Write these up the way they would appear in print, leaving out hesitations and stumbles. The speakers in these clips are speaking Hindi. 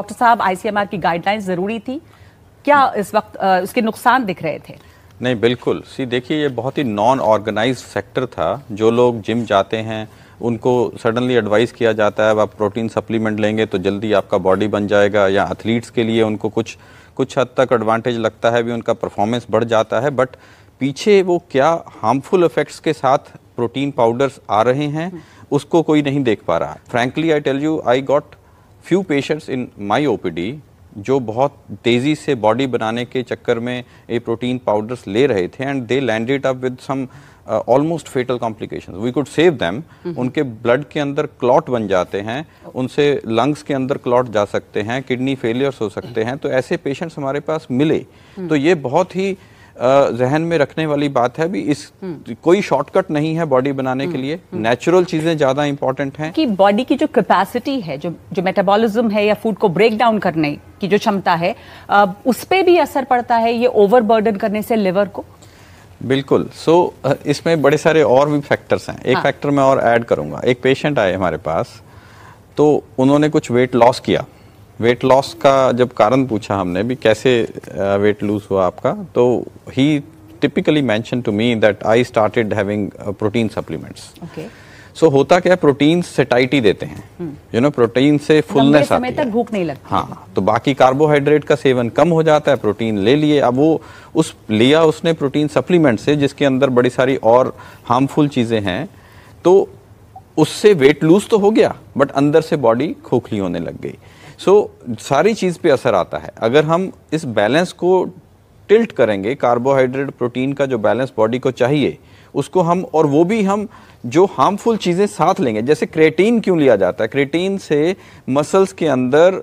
डॉक्टर साहब, आईसीएमआर की गाइडलाइंस ज़रूरी थी क्या इस वक्त? उसके नुकसान दिख रहे थे? नहीं, बिल्कुल। देखिए, ये बहुत ही नॉन ऑर्गेनाइज्ड सेक्टर था। जो लोग जिम जाते हैं उनको सडनली एडवाइस किया जाता है आप प्रोटीन सप्लीमेंट लेंगे तो जल्दी आपका बॉडी बन जाएगा, या एथलीट्स के लिए उनको कुछ हद तक एडवांटेज लगता है भी, उनका परफॉर्मेंस बढ़ जाता है, बट पीछे वो क्या हार्मफुल इफेक्ट्स के साथ प्रोटीन पाउडर्स आ रहे हैं उसको कोई नहीं देख पा रहा। Frankly I tell you, I got few patients in my OPD जो बहुत तेज़ी से बॉडी बनाने के चक्कर में ये प्रोटीन पाउडर्स ले रहे थे, and they landed up with some almost fatal complications. We could save them. उनके ब्लड के अंदर क्लॉट बन जाते हैं, उनसे लंग्स के अंदर क्लॉट जा सकते हैं, किडनी फेलियर्स हो सकते हैं। तो ऐसे पेशेंट्स हमारे पास मिले। तो ये बहुत ही जहन में रखने वाली बात है भी, इस कोई शॉर्टकट नहीं है बॉडी बनाने के लिए। नेचुरल चीजें ज्यादा इंपॉर्टेंट हैं कि बॉडी की जो कैपेसिटी है, जो मेटाबॉलिज्म है या फूड को ब्रेक डाउन करने की जो क्षमता है, उस पे भी असर पड़ता है ये ओवरबर्डन करने से लिवर को। बिल्कुल। इसमें बड़े सारे और भी फैक्टर्स हैं। एक फैक्टर मैं और ऐड करूंगा। एक पेशेंट आए हमारे पास, तो उन्होंने कुछ वेट लॉस किया। वेट लॉस का जब कारण पूछा हमने भी कैसे वेट लूज हुआ आपका, तो he typically mention to me that I started having protein supplements. So होता क्या, प्रोटीन सेटाइटी देते हैं, यू नो, प्रोटीन से फुलनेस आती है, तक भूख नहीं लगती। हाँ, तो बाकी कार्बोहाइड्रेट का सेवन कम हो जाता है, प्रोटीन ले लिए। अब वो उसने प्रोटीन सप्लीमेंट से, जिसके अंदर बड़ी सारी और हार्मफुल चीजें हैं, तो उससे वेट लूज तो हो गया बट अंदर से बॉडी खोखली होने लग गई। सारी चीज पे असर आता है। अगर हम इस बैलेंस को टिल्ट करेंगे, कार्बोहाइड्रेट प्रोटीन का जो बैलेंस बॉडी को चाहिए उसको हम, और वो भी हम जो हार्मफुल चीजें साथ लेंगे, जैसे क्रेटीन क्यों लिया जाता है, क्रेटीन से मसल्स के अंदर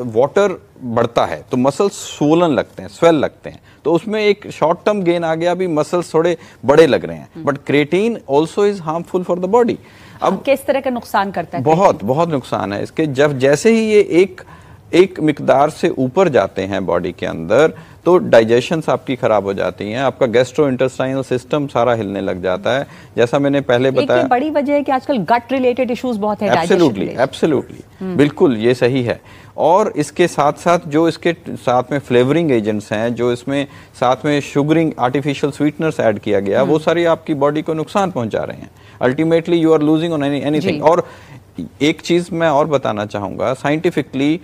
वाटर बढ़ता है तो मसल्स स्वोलन लगते हैं, स्वेल लगते हैं, तो उसमें एक शॉर्ट टर्म गेन आ गया, भी मसल्स थोड़े बड़े लग रहे हैं, but creatine also is harmful for the body. अब किस तरह का नुकसान करता है? बहुत नुकसान है इसके। जब जैसे ही ये एक मिकदार से ऊपर जाते हैं बॉडी के अंदर, तो डाइजेशन आपकी खराब हो जाती हैं, आपका गैस्ट्रोइंटेस्टाइनल सिस्टम सारा हिलने लग जाता है। जैसा मैंने पहले बताया, एक बड़ी वजह है कि आजकल गट रिलेटेड इश्यूज बहुत है। एब्सोल्युटली बिल्कुल ये सही है। और इसके साथ साथ जो इसके साथ में फ्लेवरिंग एजेंट्स हैं, जो इसमें साथ में शुगरिंग आर्टिफिशियल स्वीटनर्स ऐड किया गया, वो सारी आपकी बॉडी को नुकसान पहुंचा रहे हैं। Ultimately you are losing on anything. और एक चीज मैं और बताना चाहूंगा, साइंटिफिकली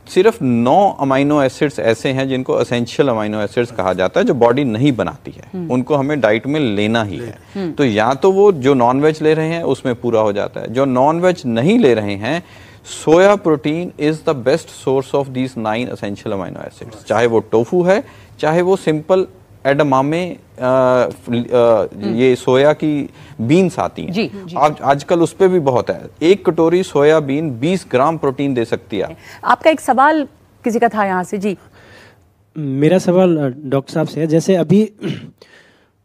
सिर्फ 9 अमाइनो एसिड्स ऐसे हैं जिनको एसेंशियल अमाइनो एसिड्स कहा जाता है, जो बॉडी नहीं बनाती है, उनको हमें डाइट में लेना ही है। तो या तो वो जो नॉन वेज ले रहे हैं उसमें पूरा हो जाता है, जो नॉन वेज नहीं ले रहे हैं, soya protein is the best source of these 9 essential amino acids. चाहे वो टोफू है, चाहे वो सिंपल एडमामे ये सोया की बीन्स आती हैं, आजकल उस पे भी बहुत है। एक कटोरी सोया बीन 20 ग्राम प्रोटीन दे सकती है। आपका एक सवाल किसी का था यहाँ से। जी, मेरा सवाल डॉक्टर साहब से है। जैसे अभी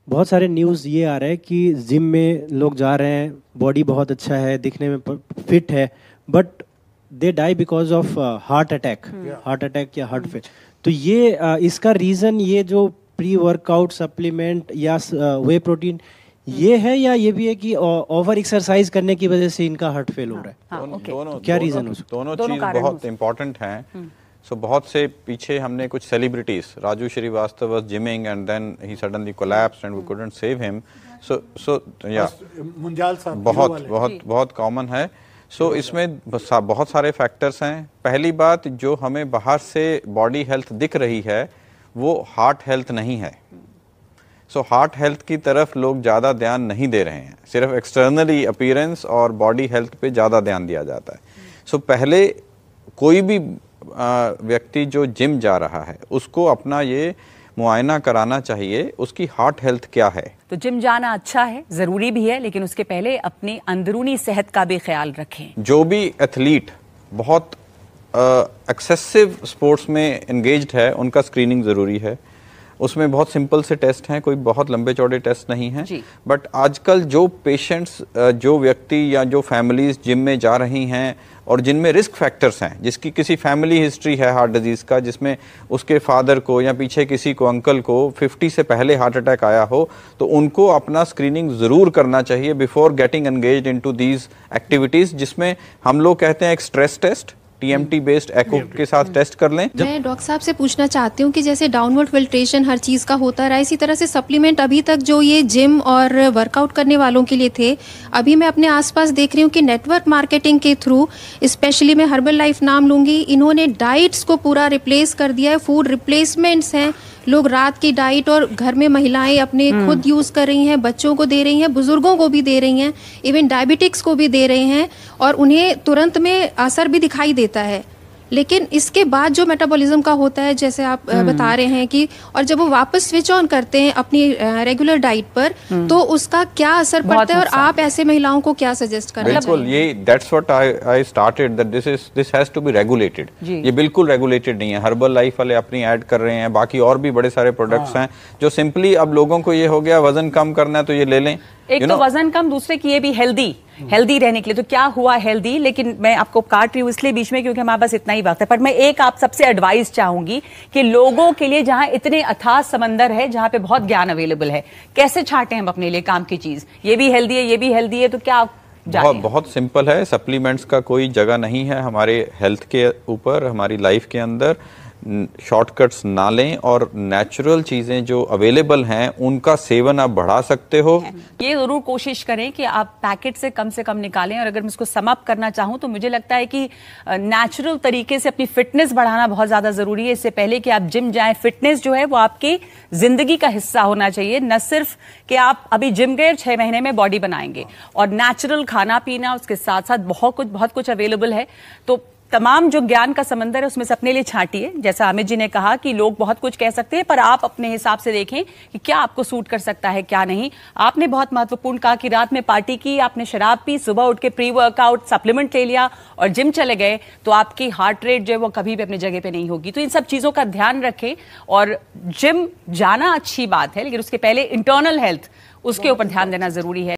बहुत सारे न्यूज़ ये आ रहे हैं कि जिम में लोग जा रहे हैं, बॉडी बहुत अच्छा है, दिखने में फिट है, but they die because of heart attack या हार्ट फेल। तो ये इसका रीज़न ये जो प्री वर्कआउट सप्लीमेंट या वे प्रोटीन ये है, या ये भी है कि ओवर एक्सरसाइज करने की वजह से इनका हार्ट फेल हो रहा है? दोनों क्या रीजन हो सकता है? दोनों चीज बहुत इंपॉर्टेंट हैं। बहुत से पीछे हमने कुछ celebrities, Raju Srivastava was gymming and then he suddenly collapsed and we couldn't save him. So या मुंजाल साहब बहुत कॉमन है। इसमें बहुत सारे फैक्टर्स हैं। पहली बात, जो हमें बाहर से बॉडी हेल्थ दिख रही है वो हार्ट हेल्थ नहीं है। हार्ट हेल्थ की तरफ लोग ज़्यादा ध्यान नहीं दे रहे हैं, सिर्फ एक्सटर्नली अपीयरेंस और बॉडी हेल्थ पे ज़्यादा ध्यान दिया जाता है। पहले कोई भी व्यक्ति जो जिम जा रहा है उसको अपना ये मुआयना कराना चाहिए, उसकी हार्ट हेल्थ क्या है। तो जिम जाना अच्छा है, ज़रूरी भी है, लेकिन उसके पहले अपनी अंदरूनी सेहत का भी ख्याल रखें। जो भी एथलीट बहुत एक्सेसिव स्पोर्ट्स में एंगेज्ड है, उनका स्क्रीनिंग ज़रूरी है। उसमें बहुत सिंपल से टेस्ट हैं, कोई बहुत लंबे चौड़े टेस्ट नहीं हैं। बट आजकल जो पेशेंट्स, जो व्यक्ति या जो फैमिलीज जिम में जा रही हैं और जिनमें रिस्क फैक्टर्स हैं, जिसकी किसी फैमिली हिस्ट्री है हार्ट डिजीज़ का, जिसमें उसके फादर को या पीछे किसी को, अंकल को 50 से पहले हार्ट अटैक आया हो, तो उनको अपना स्क्रीनिंग ज़रूर करना चाहिए before getting engaged into these activities, जिसमें हम लोग कहते हैं एक स्ट्रेस टेस्ट, TMT बेस्ड एको के साथ टेस्ट कर लें। मैं डॉक्टर साहब से पूछना चाहती हूँ कि जैसे डाउनवर्ड फिल्ट्रेशन हर चीज़ का होता रहा, इसी तरह से सप्लीमेंट अभी तक जो ये जिम और वर्कआउट करने वालों के लिए थे, अभी मैं अपने आसपास देख रही हूँ कि नेटवर्क मार्केटिंग के थ्रू, स्पेशली मैं हर्बल लाइफ नाम लूँगी, इन्होंने डाइट्स को पूरा रिप्लेस कर दिया है। फूड रिप्लेसमेंट्स हैं, लोग रात की डाइट और घर में महिलाएं अपने खुद यूज कर रही हैं, बच्चों को दे रही हैं, बुजुर्गों को भी दे रही हैं, इवन डायबिटिक्स को भी दे रहे हैं, और उन्हें तुरंत में असर भी दिखाई देता है। लेकिन इसके बाद जो मेटाबॉलिज्म का होता है, जैसे आप बता रहे हैं कि, और जब वो वापस स्विच ऑन करते हैं अपनी रेगुलर डाइट पर, तो उसका क्या असर पड़ता है, और आप ऐसे महिलाओं को क्या सजेस्ट करना चाहिए? बिल्कुल, ये that's what I started that this has to be regulated. ये बिल्कुल रेगुलेटेड नहीं है। हर्बल लाइफ वाले अपनी ऐड कर रहे हैं, बाकी और भी बड़े सारे प्रोडक्ट्स हैं जो सिंपली अब लोगों को ये हो गया वजन कम करना है तो ये ले लें। एक तो वजन कम, दूसरे की ये भी हेल्दी रहने के लिए। तो क्या हुआ हेल्दी, लेकिन मैं आपको काट रही हूँ इसलिए बीच में क्योंकि हमारे पास इतना ही वक्त है। पर मैं एक आप सबसे एडवाइस चाहूंगी कि लोगों के लिए जहां इतने अथाह समंदर है, जहां पे बहुत ज्ञान अवेलेबल है, कैसे छांटे हम अपने लिए काम की चीज? ये भी हेल्दी है, ये भी हेल्दी है, तो क्या बहुत सिंपल है। सप्लीमेंट्स का कोई जगह नहीं है हमारे हेल्थ के ऊपर, हमारी लाइफ के अंदर। शॉर्टकट्स ना लें और नेचुरल चीजें जो अवेलेबल हैं उनका सेवन आप बढ़ा सकते हो। ये जरूर कोशिश करें कि आप पैकेट से कम निकालें। और अगर मैं इसको सम अप करना चाहूं तो मुझे लगता है कि नेचुरल तरीके से अपनी फिटनेस बढ़ाना बहुत ज्यादा जरूरी है। इससे पहले कि आप जिम जाएं, फिटनेस जो है वो आपकी जिंदगी का हिस्सा होना चाहिए, न सिर्फ कि आप अभी जिम गए 6 महीने में बॉडी बनाएंगे। और नेचुरल खाना पीना, उसके साथ साथ बहुत कुछ अवेलेबल है। तो तमाम जो ज्ञान का समंदर है उसमें से अपने लिए छांटिए। जैसा अमित जी ने कहा कि लोग बहुत कुछ कह सकते हैं, पर आप अपने हिसाब से देखें कि क्या आपको सूट कर सकता है, क्या नहीं। आपने बहुत महत्वपूर्ण कहा कि रात में पार्टी की, आपने शराब पी, सुबह उठ के प्री वर्कआउट सप्लीमेंट ले लिया और जिम चले गए, तो आपकी हार्ट रेट जो है वो कभी भी अपनी जगह पे नहीं होगी। तो इन सब चीजों का ध्यान रखें। और जिम जाना अच्छी बात है, लेकिन उसके पहले इंटरनल हेल्थ, उसके ऊपर ध्यान देना जरूरी है।